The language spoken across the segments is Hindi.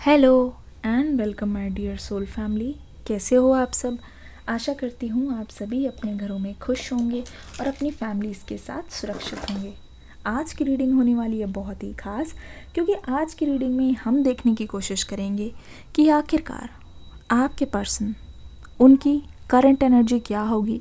Hello and welcome my dear soul family. कैसे हो आप सब। आशा करती हूँ आप सभी अपने घरों में खुश होंगे और अपनी फैमिलीज़ के साथ सुरक्षित होंगे। आज की रीडिंग होने वाली है बहुत ही खास, क्योंकि आज की रीडिंग में हम देखने की कोशिश करेंगे कि आखिरकार आपके पर्सन, उनकी करंट एनर्जी क्या होगी।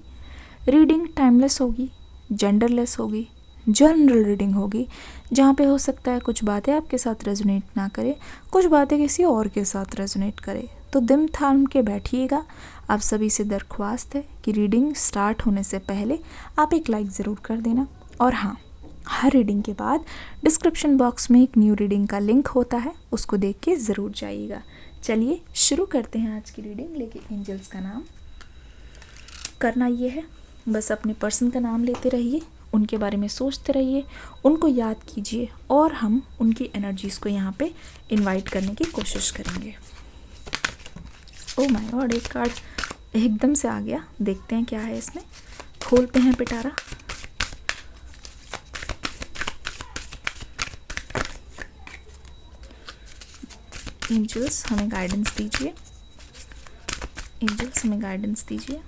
रीडिंग टाइमलेस होगी, जेंडरलेस होगी, जनरल रीडिंग होगी, जहाँ पे हो सकता है कुछ बातें आपके साथ रेजोनेट ना करे, कुछ बातें किसी और के साथ रेजोनेट करे। तो दिल थाम के बैठिएगा। आप सभी से दरख्वास्त है कि रीडिंग स्टार्ट होने से पहले आप एक लाइक ज़रूर कर देना। और हाँ, हर रीडिंग के बाद डिस्क्रिप्शन बॉक्स में एक न्यू रीडिंग का लिंक होता है, उसको देख के ज़रूर जाइएगा। चलिए शुरू करते हैं आज की रीडिंग। लेकिन एंजल्स का नाम करना ये है, बस अपने पर्सन का नाम लेते रहिए, उनके बारे में सोचते रहिए, उनको याद कीजिए और हम उनकी एनर्जीज़ को यहाँ पे इनवाइट करने की कोशिश करेंगे। ओह माय गॉड, एक कार्ड एकदम से आ गया। देखते हैं क्या है इसमें। खोलते हैं पिटारा। एंजल्स हमें गाइडेंस दीजिए, एंजल्स हमें गाइडेंस दीजिए।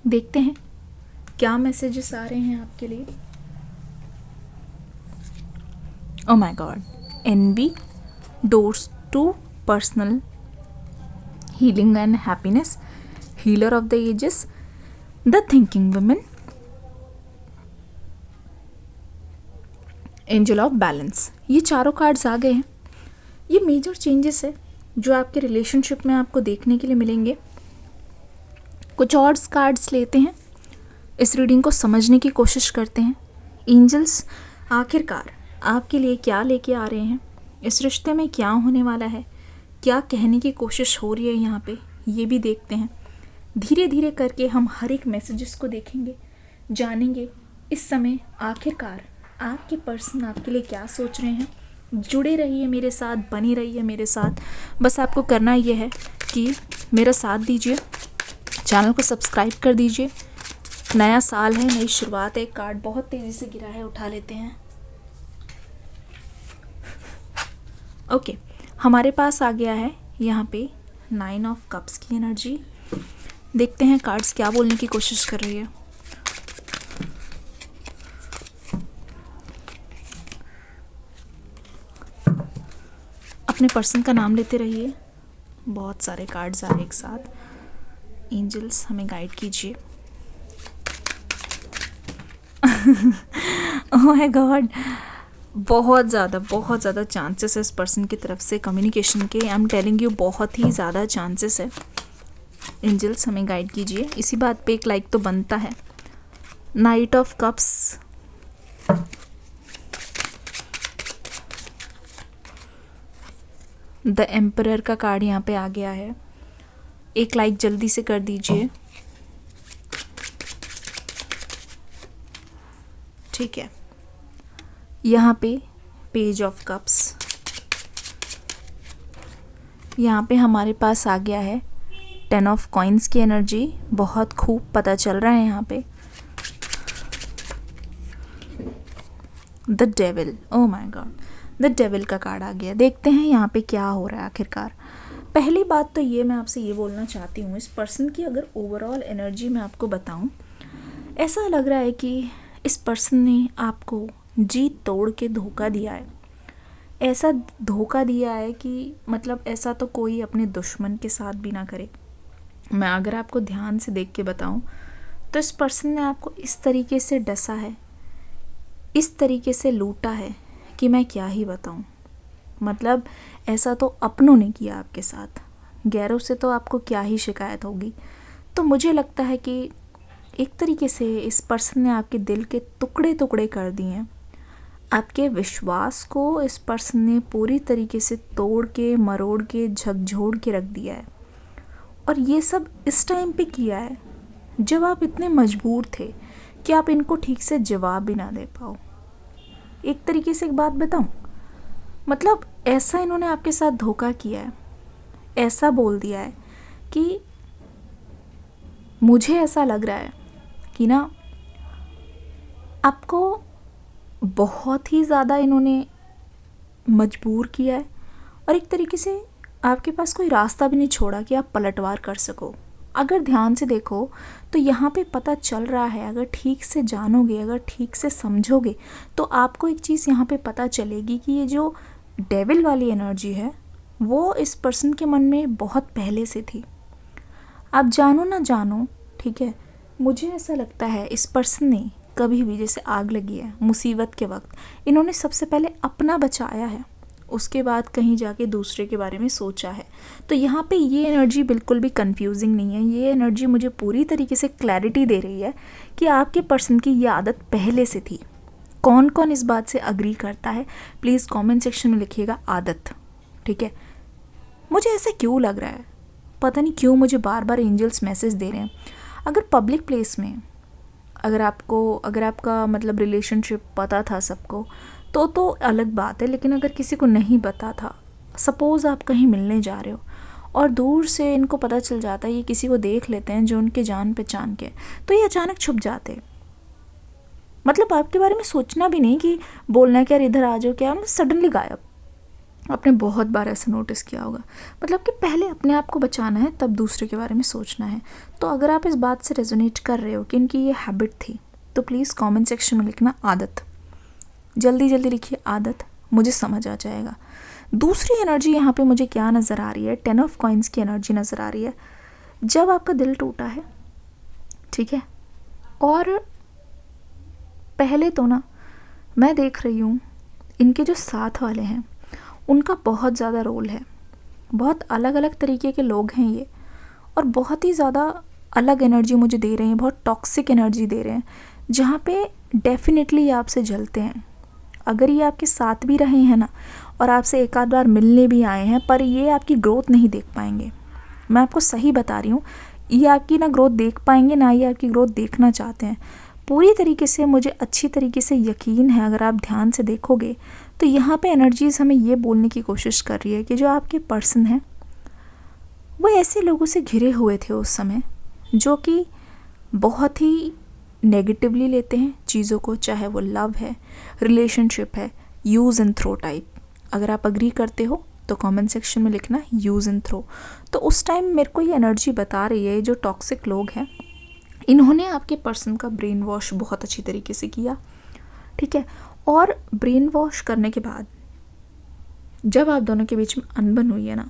देखते हैं क्या मैसेजेस आ रहे हैं आपके लिए। Oh my God, NB, doors to personal healing and happiness, healer of the ages, the thinking women, angel of balance। ये चारों कार्ड्स आ गए हैं। ये मेजर चेंजेस है जो आपके रिलेशनशिप में आपको देखने के लिए मिलेंगे। कुछ और कार्ड्स लेते हैं, इस रीडिंग को समझने की कोशिश करते हैं। एंजल्स आखिरकार आपके लिए क्या लेके आ रहे हैं, इस रिश्ते में क्या होने वाला है, क्या कहने की कोशिश हो रही है यहाँ पे, ये भी देखते हैं। धीरे धीरे करके हम हर एक मैसेजेस को देखेंगे, जानेंगे इस समय आखिरकार आपके पर्सन आपके लिए क्या सोच रहे हैं। जुड़े रहिए मेरे साथ, बनी रहिए मेरे साथ। बस आपको करना ये है कि मेरा साथ दीजिए, चैनल को सब्सक्राइब कर दीजिए। नया साल है, नई शुरुआत है। कार्ड बहुत तेज़ी से गिरा है, उठा लेते हैं। ओके, हमारे पास आ गया है यहाँ पे 9 ऑफ कप्स की एनर्जी। देखते हैं कार्ड्स क्या बोलने की कोशिश कर रही है। अपने पर्सन का नाम लेते रहिए। बहुत सारे कार्ड्स आ रहे एक साथ। एंजल्स हमें गाइड कीजिए। ओह माय गॉड, बहुत ज़्यादा चांसेस है इस पर्सन की तरफ से कम्युनिकेशन के। आई एम टेलिंग यू, बहुत ही ज़्यादा चांसेस है। एंजल्स हमें गाइड कीजिए। इसी बात पे एक लाइक तो बनता है। Night of cups, the emperor का कार्ड यहाँ पे आ गया है। एक लाइक जल्दी से कर दीजिए। ठीक है, यहाँ पे पेज ऑफ कप्स, यहाँ पे हमारे पास आ गया है 10 ऑफ कॉइन्स की एनर्जी। बहुत खूब पता चल रहा है यहाँ पे। The devil, oh my God, the devil का कार्ड आ गया। देखते हैं यहाँ पे क्या हो रहा है आखिरकार। पहली बात तो ये मैं आपसे ये बोलना चाहती हूँ, इस पर्सन की अगर ओवरऑल एनर्जी मैं आपको बताऊँ, ऐसा लग रहा है कि इस पर्सन ने आपको जी तोड़ के धोखा दिया है। ऐसा धोखा दिया है कि मतलब ऐसा तो कोई अपने दुश्मन के साथ भी ना करे। मैं अगर आपको ध्यान से देख के बताऊं तो इस पर्सन ने आपको इस तरीके से डसा है, इस तरीके से लूटा है कि मैं क्या ही बताऊं। मतलब ऐसा तो अपनों ने किया आपके साथ, गैरों से तो आपको क्या ही शिकायत होगी। तो मुझे लगता है कि एक तरीके से इस पर्सन ने आपके दिल के टुकड़े टुकड़े कर दिए हैं। आपके विश्वास को इस पर्सन ने पूरी तरीके से तोड़ के, मरोड़ के, झकझोड़ के रख दिया है। और ये सब इस टाइम पे किया है जब आप इतने मजबूर थे कि आप इनको ठीक से जवाब भी ना दे पाओ। एक तरीके से एक बात बताऊं, मतलब ऐसा इन्होंने आपके साथ धोखा किया है, ऐसा बोल दिया है कि मुझे ऐसा लग रहा है कि ना आपको बहुत ही ज़्यादा इन्होंने मजबूर किया है और एक तरीके से आपके पास कोई रास्ता भी नहीं छोड़ा कि आप पलटवार कर सको। अगर ध्यान से देखो तो यहाँ पे पता चल रहा है, अगर ठीक से जानोगे, अगर ठीक से समझोगे तो आपको एक चीज़ यहाँ पे पता चलेगी कि ये जो डेविल वाली एनर्जी है वो इस पर्सन के मन में बहुत पहले से थी। आप जानो ना जानो, ठीक है, मुझे ऐसा लगता है इस पर्सन ने कभी भी, जैसे आग लगी है मुसीबत के वक्त, इन्होंने सबसे पहले अपना बचाया है, उसके बाद कहीं जाके दूसरे के बारे में सोचा है। तो यहाँ पे ये एनर्जी बिल्कुल भी कंफ्यूजिंग नहीं है। ये एनर्जी मुझे पूरी तरीके से क्लैरिटी दे रही है कि आपके पर्सन की ये आदत पहले से थी। कौन कौन इस बात से अग्री करता है प्लीज़ कमेंट सेक्शन में लिखिएगा आदत, ठीक है। मुझे ऐसा क्यों लग रहा है, पता नहीं क्यों मुझे बार बार एंजल्स मैसेज दे रहे हैं। अगर पब्लिक प्लेस में अगर आपका मतलब रिलेशनशिप पता था सबको तो अलग बात है, लेकिन अगर किसी को नहीं पता था, सपोज़ आप कहीं मिलने जा रहे हो और दूर से इनको पता चल जाता है, ये किसी को देख लेते हैं जो उनके जान पहचान के, तो ये अचानक छुप जाते, मतलब आपके बारे में सोचना भी नहीं कि बोलना क्या, इधर आ जाओ क्या, मतलब सडनली गायब। आपने बहुत बार ऐसा नोटिस किया होगा, मतलब कि पहले अपने आप को बचाना है तब दूसरे के बारे में सोचना है। तो अगर आप इस बात से रेजोनेट कर रहे हो कि इनकी ये हैबिट थी तो प्लीज़ कमेंट सेक्शन में लिखना आदत, जल्दी जल्दी लिखिए आदत, मुझे समझ आ जाएगा। दूसरी एनर्जी यहाँ पे मुझे क्या नज़र आ रही है, 10 ऑफ कॉइन्स की एनर्जी नज़र आ रही है। जब आपका दिल टूटा है, ठीक है, और पहले तो ना मैं देख रही हूँ इनके जो साथ वाले हैं उनका बहुत ज़्यादा रोल है। बहुत अलग अलग तरीके के लोग हैं ये, और बहुत ही ज़्यादा अलग एनर्जी मुझे दे रहे हैं, बहुत टॉक्सिक एनर्जी दे रहे हैं, जहाँ पे डेफिनेटली ये आपसे जलते हैं। अगर ये आपके साथ भी रहे हैं ना और आपसे एक आध बार मिलने भी आए हैं, पर ये आपकी ग्रोथ नहीं देख पाएंगे। मैं आपको सही बता रही हूँ, ये आपकी ना ग्रोथ देख पाएंगे ना ये आपकी ग्रोथ देखना चाहते हैं। पूरी तरीके से मुझे अच्छी तरीके से यकीन है, अगर आप ध्यान से देखोगे तो यहाँ पे एनर्जीज़ हमें ये बोलने की कोशिश कर रही है कि जो आपके पर्सन हैं वो ऐसे लोगों से घिरे हुए थे उस समय जो कि बहुत ही नेगेटिवली लेते हैं चीज़ों को, चाहे वो लव है, रिलेशनशिप है, यूज़ एंड थ्रो टाइप। अगर आप अग्री करते हो तो कमेंट सेक्शन में लिखना यूज़ एंड थ्रो। तो उस टाइम मेरे को ये एनर्जी बता रही है जो टॉक्सिक लोग हैं इन्होंने आपके पर्सन का ब्रेन वॉश बहुत अच्छी तरीके से किया, ठीक है। और ब्रेन वॉश करने के बाद जब आप दोनों के बीच में अनबन हुई है ना,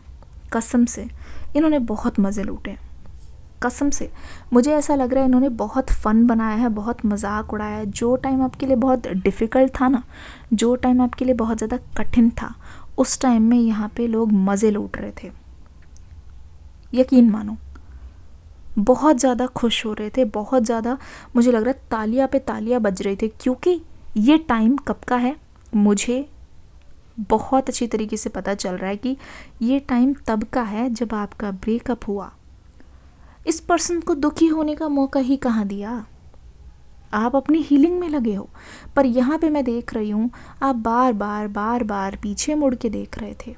कसम से इन्होंने बहुत मज़े लूटे, कसम से मुझे ऐसा लग रहा है इन्होंने बहुत फ़न बनाया है, बहुत मजाक उड़ाया है। जो टाइम आपके लिए बहुत डिफ़िकल्ट था ना, जो टाइम आपके लिए बहुत ज़्यादा कठिन था, उस टाइम में यहाँ पे लोग मज़े लूट रहे थे। यकीन मानो बहुत ज़्यादा खुश हो रहे थे, बहुत ज़्यादा मुझे लग रहा है तालियां पे तालियां बज रही थी, क्योंकि ये टाइम कब का है मुझे बहुत अच्छी तरीके से पता चल रहा है कि ये टाइम तब का है जब आपका ब्रेकअप हुआ। इस पर्सन को दुखी होने का मौका ही कहाँ दिया, आप अपनी हीलिंग में लगे हो। पर यहाँ पे मैं देख रही हूँ आप बार बार पीछे मुड़ के देख रहे थे,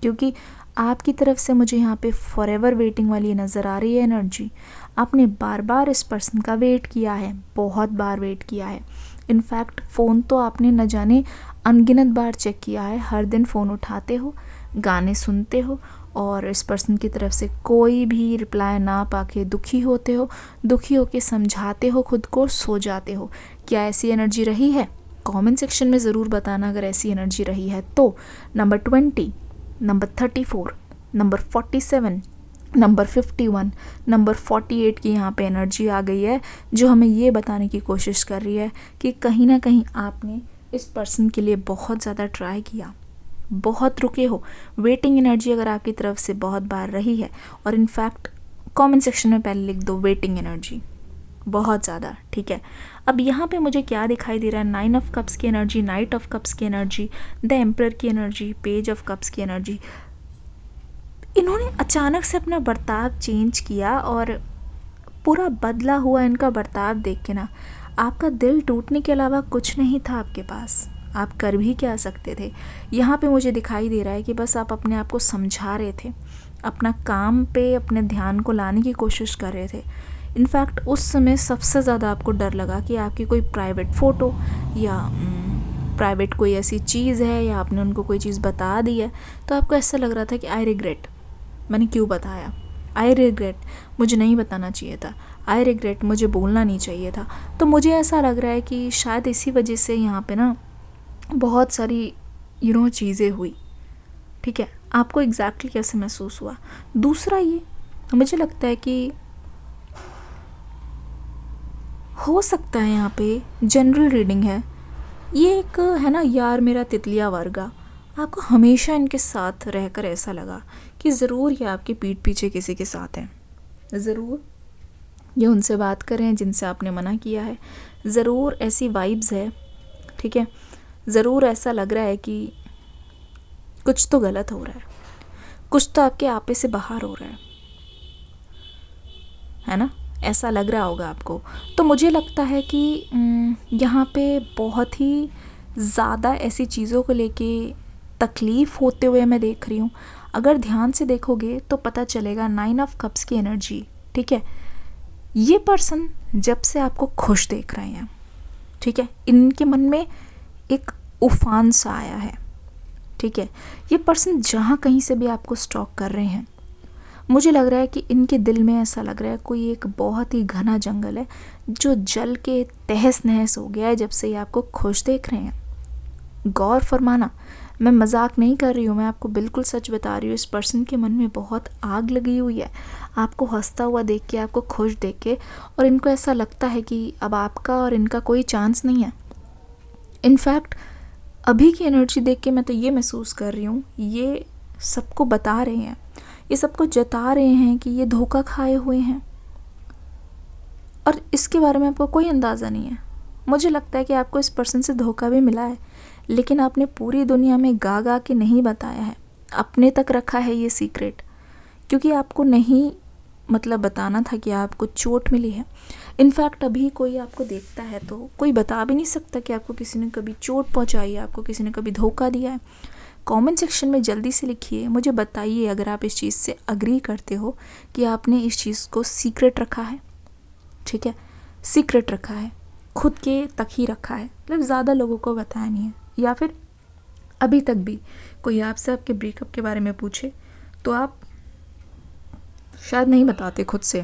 क्योंकि आपकी तरफ से मुझे यहाँ पे फॉरएवर वेटिंग वाली नज़र आ रही है एनर्जी। आपने बार बार इस पर्सन का वेट किया है, बहुत बार वेट किया है। इनफैक्ट फ़ोन तो आपने न जाने अनगिनत बार चेक किया है, हर दिन फ़ोन उठाते हो, गाने सुनते हो और इस पर्सन की तरफ से कोई भी रिप्लाई ना पाके दुखी होते हो, दुखी होके समझाते हो खुद को, सो जाते हो। क्या ऐसी एनर्जी रही है? कमेंट सेक्शन में ज़रूर बताना अगर ऐसी एनर्जी रही है तो। Number 20, number 34, number 47, number 51, number 48 की यहाँ पे एनर्जी आ गई है जो हमें ये बताने की कोशिश कर रही है कि कहीं ना कहीं आपने इस पर्सन के लिए बहुत ज़्यादा ट्राई किया, बहुत रुके हो। वेटिंग एनर्जी अगर आपकी तरफ से बहुत बार रही है, और इनफैक्ट कमेंट सेक्शन में पहले लिख दो वेटिंग एनर्जी बहुत ज़्यादा, ठीक है। अब यहाँ पे मुझे क्या दिखाई दे रहा है, 9 ऑफ कप्स की एनर्जी, नाइट ऑफ कप्स की एनर्जी, द एम्परर की एनर्जी, पेज ऑफ कप्स की एनर्जी। इन्होंने अचानक से अपना बर्ताव चेंज किया और पूरा बदला हुआ इनका बर्ताव देख के ना आपका दिल टूटने के अलावा कुछ नहीं था आपके पास। आप कर भी क्या सकते थे? यहाँ पे मुझे दिखाई दे रहा है कि बस आप अपने आप को समझा रहे थे, अपना काम पे अपने ध्यान को लाने की कोशिश कर रहे थे। इनफैक्ट उस समय सबसे ज़्यादा आपको डर लगा कि आपकी कोई प्राइवेट फ़ोटो या प्राइवेट कोई ऐसी चीज़ है या आपने उनको कोई चीज़ बता दी है, तो आपको ऐसा लग रहा था कि आई रिग्रेट, मैंने क्यों बताया, आई रिग्रेट, मुझे नहीं बताना चाहिए था, आई रिग्रेट, मुझे बोलना नहीं चाहिए था। तो मुझे ऐसा लग रहा है कि शायद इसी वजह से यहाँ पे ना बहुत सारी चीज़ें हुई। ठीक है, आपको एग्जैक्टली कैसे महसूस हुआ? दूसरा ये मुझे लगता है कि हो सकता है यहाँ पे जनरल रीडिंग है, ये एक है ना यार मेरा तितलिया वर्गा, आपको हमेशा इनके साथ रहकर ऐसा लगा कि ज़रूर ये आपके पीठ पीछे किसी के साथ हैं, ज़रूर ये उनसे बात करें जिनसे आपने मना किया है, ज़रूर ऐसी वाइब्स है। ठीक है, ज़रूर ऐसा लग रहा है कि कुछ तो गलत हो रहा है, कुछ तो आपके आपे से बाहर हो रहा है ना, ऐसा लग रहा होगा आपको। तो मुझे लगता है कि यहाँ पे बहुत ही ज़्यादा ऐसी चीज़ों को लेके तकलीफ़ होते हुए मैं देख रही हूँ। अगर ध्यान से देखोगे तो पता चलेगा 9 ऑफ कप्स की एनर्जी। ठीक है, ये पर्सन जब से आपको खुश देख रहे हैं, ठीक है, इनके मन में एक उफान सा आया है। ठीक है, ये पर्सन जहाँ कहीं से भी आपको स्टॉक कर रहे हैं, मुझे लग रहा है कि इनके दिल में ऐसा लग रहा है कोई एक बहुत ही घना जंगल है जो जल के तहस नहस हो गया है जब से ये आपको खुश देख रहे हैं। गौर फरमाना, मैं मजाक नहीं कर रही हूँ, मैं आपको बिल्कुल सच बता रही हूँ। इस पर्सन के मन में बहुत आग लगी हुई है आपको हंसता हुआ देख के, आपको खुश देख के, और इनको ऐसा लगता है कि अब आपका और इनका कोई चांस नहीं है। इनफैक्ट अभी की एनर्जी देख के मैं तो ये महसूस कर रही हूँ, ये सबको बता रहे हैं, ये सबको जता रहे हैं कि ये धोखा खाए हुए हैं और इसके बारे में आपको कोई अंदाज़ा नहीं है। मुझे लगता है कि आपको इस पर्सन से धोखा भी मिला है, लेकिन आपने पूरी दुनिया में गा गा के नहीं बताया है, अपने तक रखा है ये सीक्रेट, क्योंकि आपको नहीं बताना था कि आपको चोट मिली है। इनफैक्ट अभी कोई आपको देखता है तो कोई बता भी नहीं सकता कि आपको किसी ने कभी चोट पहुंचाई है, आपको किसी ने कभी धोखा दिया है। कमेंट सेक्शन में जल्दी से लिखिए, मुझे बताइए अगर आप इस चीज़ से अग्री करते हो कि आपने इस चीज़ को सीक्रेट रखा है। ठीक है, सीक्रेट रखा है, खुद के तक ही रखा है, ज़्यादा लोगों को बताया नहीं है, या फिर अभी तक भी कोई आपसे आपके ब्रेकअप के बारे में पूछे तो आप शायद नहीं बताते खुद से।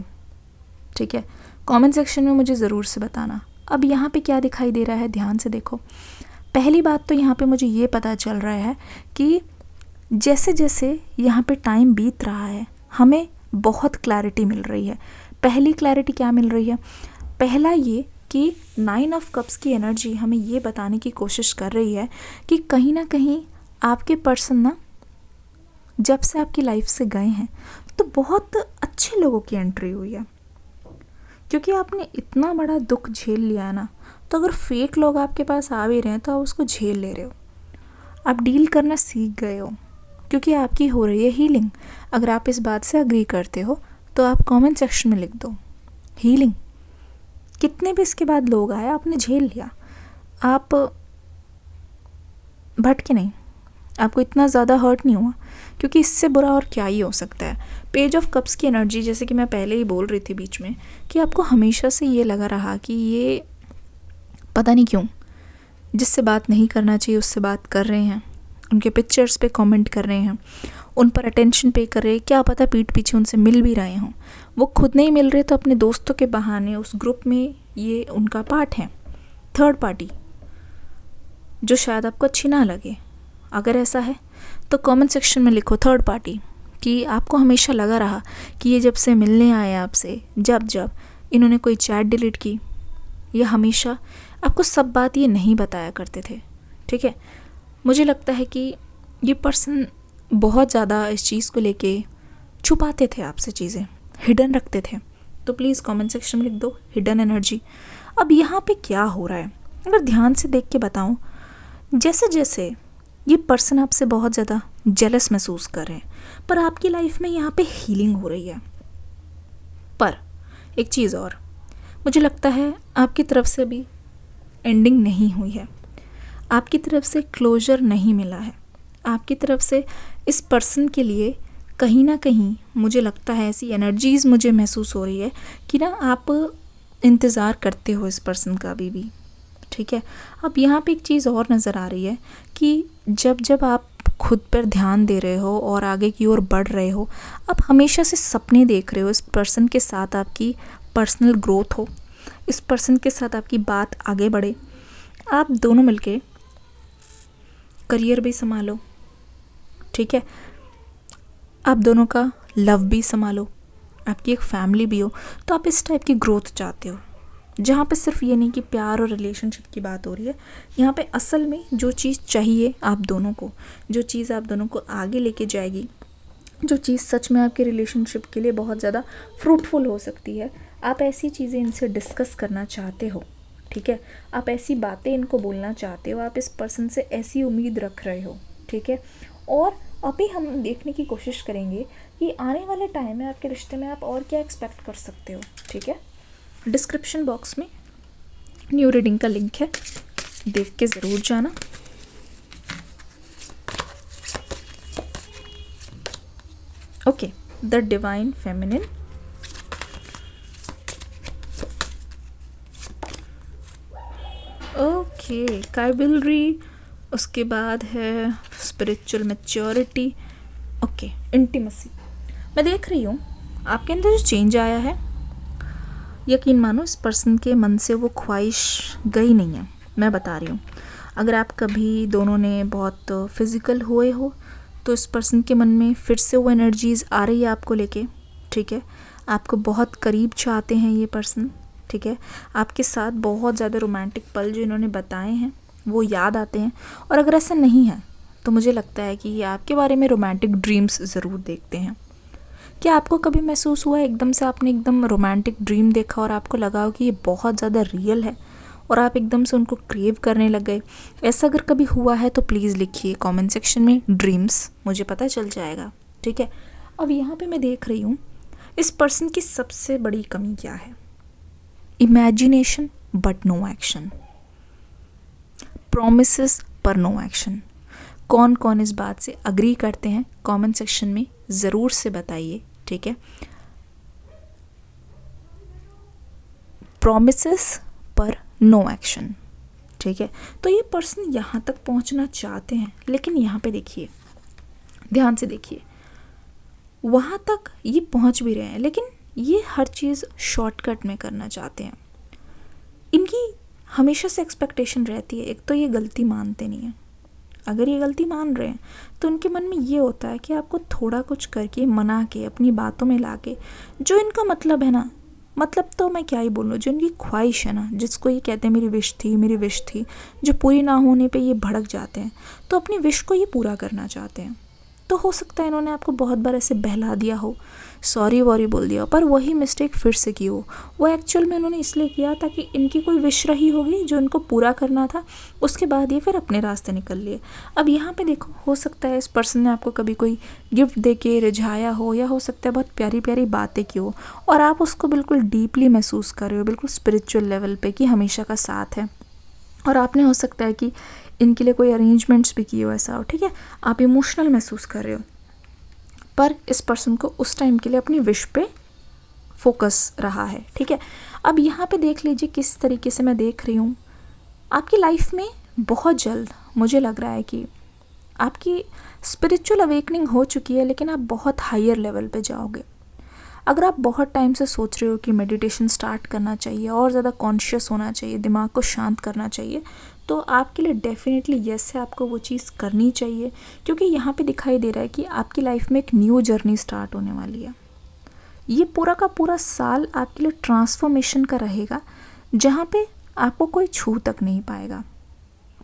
ठीक है, कमेंट सेक्शन में मुझे ज़रूर से बताना। अब यहाँ पे क्या दिखाई दे रहा है, ध्यान से देखो। पहली बात तो यहाँ पे मुझे ये पता चल रहा है कि जैसे जैसे यहाँ पे टाइम बीत रहा है हमें बहुत क्लैरिटी मिल रही है। पहली क्लैरिटी क्या मिल रही है? पहला ये कि 9 ऑफ कप्स की एनर्जी हमें ये बताने की कोशिश कर रही है कि कहीं ना कहीं आपके पर्सन ना जब से आपकी लाइफ से गए हैं तो बहुत अच्छे लोगों की एंट्री हुई है, क्योंकि आपने इतना बड़ा दुख झेल लिया है ना, तो अगर फेक लोग आपके पास आ भी रहे हैं तो आप उसको झेल ले रहे हो, आप डील करना सीख गए हो, क्योंकि आपकी हो रही है हीलिंग। अगर आप इस बात से अग्री करते हो तो आप कमेंट सेक्शन में लिख दो हीलिंग। कितने भी इसके बाद लोग आए, आपने झेल लिया, आप भटके नहीं, आपको इतना ज़्यादा हर्ट नहीं हुआ, क्योंकि इससे बुरा और क्या ही हो सकता है। पेज ऑफ कप्स की एनर्जी, जैसे कि मैं पहले ही बोल रही थी बीच में, कि आपको हमेशा से ये लगा रहा कि ये पता नहीं क्यों जिससे बात नहीं करना चाहिए उससे बात कर रहे हैं, उनके पिक्चर्स पे कमेंट कर रहे हैं, उन पर अटेंशन पे कर रहे हैं, क्या पता पीठ पीछे उनसे मिल भी रहे हों, वो खुद नहीं मिल रहे तो अपने दोस्तों के बहाने उस ग्रुप में ये उनका पार्ट है, थर्ड पार्टी, जो शायद आपको अच्छी ना लगे। अगर ऐसा है तो कमेंट सेक्शन में लिखो थर्ड पार्टी, कि आपको हमेशा लगा रहा कि ये जब से मिलने आए आपसे, जब जब इन्होंने कोई चैट डिलीट की, ये हमेशा आपको सब बात ये नहीं बताया करते थे। ठीक है, मुझे लगता है कि ये पर्सन बहुत ज़्यादा इस चीज़ को लेके छुपाते थे आपसे, चीज़ें हिडन रखते थे। तो प्लीज़ कमेंट सेक्शन में लिख दो हिडन एनर्जी। अब यहाँ पे क्या हो रहा है, अगर ध्यान से देख के बताऊँ, जैसे जैसे ये पर्सन आपसे बहुत ज़्यादा जेलस महसूस कर रहे हैं, पर आपकी लाइफ में यहाँ पे हीलिंग हो रही है। पर एक चीज़ और, मुझे लगता है आपकी तरफ से भी एंडिंग नहीं हुई है। आपकी तरफ से क्लोजर नहीं मिला है, आपकी तरफ से इस पर्सन के लिए कहीं ना कहीं मुझे लगता है ऐसी एनर्जीज़ मुझे महसूस हो रही है कि ना आप इंतज़ार करते हो इस पर्सन का अभी भी, ठीक है। अब यहाँ पे एक चीज़ और नज़र आ रही है कि जब जब आप खुद पर ध्यान दे रहे हो और आगे की ओर बढ़ रहे हो, आप हमेशा से सपने देख रहे हो इस पर्सन के साथ आपकी पर्सनल ग्रोथ हो, इस पर्सन के साथ आपकी बात आगे बढ़े, आप दोनों मिलके करियर भी संभालो, ठीक है, आप दोनों का लव भी संभालो, आपकी एक फैमिली भी हो। तो आप इस टाइप की ग्रोथ चाहते हो जहाँ पे सिर्फ ये नहीं कि प्यार और रिलेशनशिप की बात हो रही है, यहाँ पे असल में जो चीज़ चाहिए आप दोनों को, जो चीज़ आप दोनों को आगे लेके जाएगी, जो चीज़ सच में आपके रिलेशनशिप के लिए बहुत ज़्यादा फ्रूटफुल हो सकती है, आप ऐसी चीज़ें इनसे डिस्कस करना चाहते हो, ठीक है। आप ऐसी बातें इनको बोलना चाहते हो, आप इस पर्सन से ऐसी उम्मीद रख रहे हो, ठीक है। और अभी हम देखने की कोशिश करेंगे कि आने वाले टाइम में आपके रिश्ते में आप और क्या एक्सपेक्ट कर सकते हो, ठीक है। डिस्क्रिप्शन बॉक्स में न्यू रीडिंग का लिंक है, देख के ज़रूर जाना। Okay, the divine feminine. Okay, काइबिलरी, उसके बाद है स्पिरिचुअल मैच्योरिटी, ओके, इंटीमेसी। मैं देख रही हूँ आपके अंदर जो चेंज आया है, यकीन मानो इस पर्सन के मन से वो ख्वाहिश गई नहीं है। मैं बता रही हूँ, अगर आप कभी दोनों ने बहुत फिज़िकल हुए हो तो इस पर्सन के मन में फिर से वो एनर्जीज़ आ रही है आपको लेके, ठीक है। आपको बहुत करीब चाहते हैं ये पर्सन, ठीक है। आपके साथ बहुत ज़्यादा रोमांटिक पल जो इन्होंने बताए हैं वो याद आते हैं। और अगर ऐसा नहीं है तो मुझे लगता है कि ये आपके बारे में रोमांटिक ड्रीम्स ज़रूर देखते हैं। क्या आपको कभी महसूस हुआ एकदम से आपने एकदम रोमांटिक ड्रीम देखा और आपको लगा हो कि ये बहुत ज़्यादा रियल है और आप एकदम से उनको क्रेव करने लग गए? ऐसा अगर कभी हुआ है तो प्लीज़ लिखिए कमेंट सेक्शन में ड्रीम्स, मुझे पता चल जाएगा, ठीक है। अब यहाँ पे मैं देख रही हूँ इस पर्सन की सबसे बड़ी कमी क्या है? Imagination but no action, promises पर नो एक्शन। कौन कौन इस बात से अग्री करते हैं कमेंट सेक्शन में ज़रूर से बताइए, ठीक है। प्रॉमिसेस पर नो एक्शन, ठीक है। तो ये पर्सन यहाँ तक पहुँचना चाहते हैं, लेकिन यहाँ पे देखिए, ध्यान से देखिए, वहाँ तक ये पहुँच भी रहे हैं लेकिन ये हर चीज़ शॉर्टकट में करना चाहते हैं। इनकी हमेशा से एक्सपेक्टेशन रहती है, एक तो ये गलती मानते नहीं हैं, अगर ये गलती मान रहे हैं तो उनके मन में ये होता है कि आपको थोड़ा कुछ करके मना के अपनी बातों में ला के, जो इनका मतलब है ना, मतलब तो मैं क्या ही बोलूँ, जो इनकी ख्वाहिश है ना, जिसको ये कहते हैं मेरी विश थी, जो पूरी ना होने पे ये भड़क जाते हैं, तो अपनी विश को ये पूरा करना चाहते हैं। तो हो सकता है इन्होंने आपको बहुत बार ऐसे बहला दिया हो, सॉरी वॉरी बोल दिया हो, पर वही मिस्टेक फिर से की हो। वो एक्चुअल में उन्होंने इसलिए किया ताकि इनकी कोई विश रही होगी जो इनको पूरा करना था, उसके बाद ये फिर अपने रास्ते निकल लिए। अब यहाँ पे देखो, हो सकता है इस पर्सन ने आपको कभी कोई गिफ्ट दे के रिझाया हो, या हो सकता है बहुत प्यारी प्यारी बातें की हो और आप उसको बिल्कुल डीपली महसूस कर रहे हो, बिल्कुल स्पिरिचुअल लेवल पे कि हमेशा का साथ है। और आपने हो सकता है कि इनके लिए कोई अरेंजमेंट्स भी किए हो, ऐसा हो, ठीक है, आप इमोशनल महसूस कर रहे हो, पर इस पर्सन को उस टाइम के लिए अपनी विश पे फोकस रहा है, ठीक है। अब यहाँ पे देख लीजिए किस तरीके से मैं देख रही हूँ, आपकी लाइफ में बहुत जल्द मुझे लग रहा है कि आपकी स्पिरिचुअल अवेकनिंग हो चुकी है, लेकिन आप बहुत हायर लेवल पे जाओगे। अगर आप बहुत टाइम से सोच रहे हो कि मेडिटेशन स्टार्ट करना चाहिए और ज़्यादा कॉन्शियस होना चाहिए, दिमाग को शांत करना चाहिए, तो आपके लिए डेफिनेटली यस है, आपको वो चीज़ करनी चाहिए, क्योंकि यहाँ पे दिखाई दे रहा है कि आपकी लाइफ में एक न्यू जर्नी स्टार्ट होने वाली है। ये पूरा का पूरा साल आपके लिए ट्रांसफॉर्मेशन का रहेगा, जहाँ पे आपको कोई छू तक नहीं पाएगा,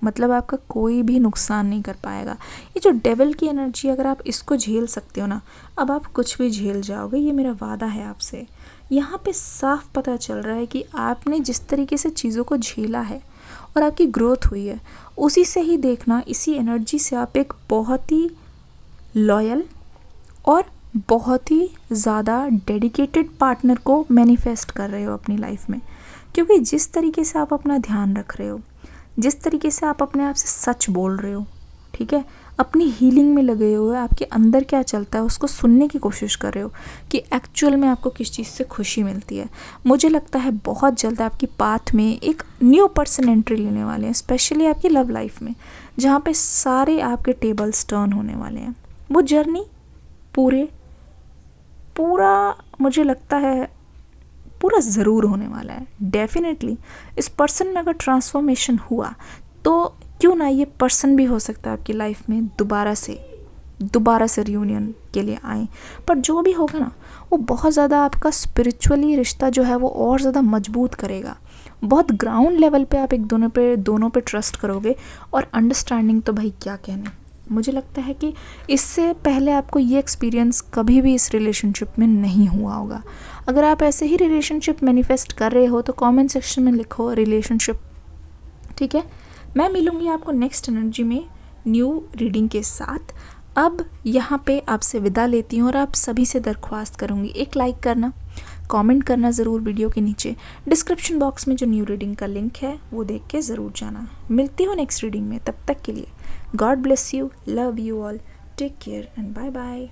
मतलब आपका कोई भी नुकसान नहीं कर पाएगा। ये जो डेविल की एनर्जी, अगर आप इसको झेल सकते हो ना, अब आप कुछ भी झेल जाओगे, ये मेरा वादा है आपसे। यहाँ पे साफ पता चल रहा है कि आपने जिस तरीके से चीज़ों को झेला है और आपकी ग्रोथ हुई है, उसी से ही देखना, इसी एनर्जी से आप एक बहुत ही लॉयल और बहुत ही ज़्यादा डेडिकेटेड पार्टनर को मैनिफेस्ट कर रहे हो अपनी लाइफ में। क्योंकि जिस तरीके से आप अपना ध्यान रख रहे हो, जिस तरीके से आप अपने आप से सच बोल रहे हो, ठीक है, अपनी हीलिंग में लगे हुए, आपके अंदर क्या चलता है उसको सुनने की कोशिश कर रहे हो कि एक्चुअल में आपको किस चीज़ से खुशी मिलती है। मुझे लगता है बहुत जल्द आपकी पाथ में एक न्यू पर्सन एंट्री लेने वाले हैं, स्पेशली आपकी लव लाइफ में, जहाँ पे सारे आपके टेबल्स टर्न होने वाले हैं। वो जर्नी पूरा मुझे लगता है पूरा ज़रूर होने वाला है। डेफिनेटली इस पर्सन में अगर ट्रांसफॉर्मेशन हुआ तो क्यों ना ये पर्सन भी हो सकता है आपकी लाइफ में दोबारा से रियूनियन के लिए आए। पर जो भी होगा ना, वो बहुत ज़्यादा आपका स्पिरिचुअली रिश्ता जो है वो और ज़्यादा मजबूत करेगा। बहुत ग्राउंड लेवल पे आप एक दोनों पे ट्रस्ट करोगे, और अंडरस्टैंडिंग तो भाई क्या कहने। मुझे लगता है कि इससे पहले आपको ये एक्सपीरियंस कभी भी इस रिलेशनशिप में नहीं हुआ होगा। अगर आप ऐसे ही रिलेशनशिप मैनिफेस्ट कर रहे हो तो कमेंट सेक्शन में लिखो रिलेशनशिप, ठीक है। मैं मिलूँगी आपको नेक्स्ट एनर्जी में न्यू रीडिंग के साथ। अब यहाँ पे आपसे विदा लेती हूँ और आप सभी से दरख्वास्त करूँगी, एक लाइक करना, कमेंट करना ज़रूर वीडियो के नीचे। डिस्क्रिप्शन बॉक्स में जो न्यू रीडिंग का लिंक है वो देख के ज़रूर जाना। मिलती हूँ नेक्स्ट रीडिंग में, तब तक के लिए God bless you, love you all, take care and bye bye.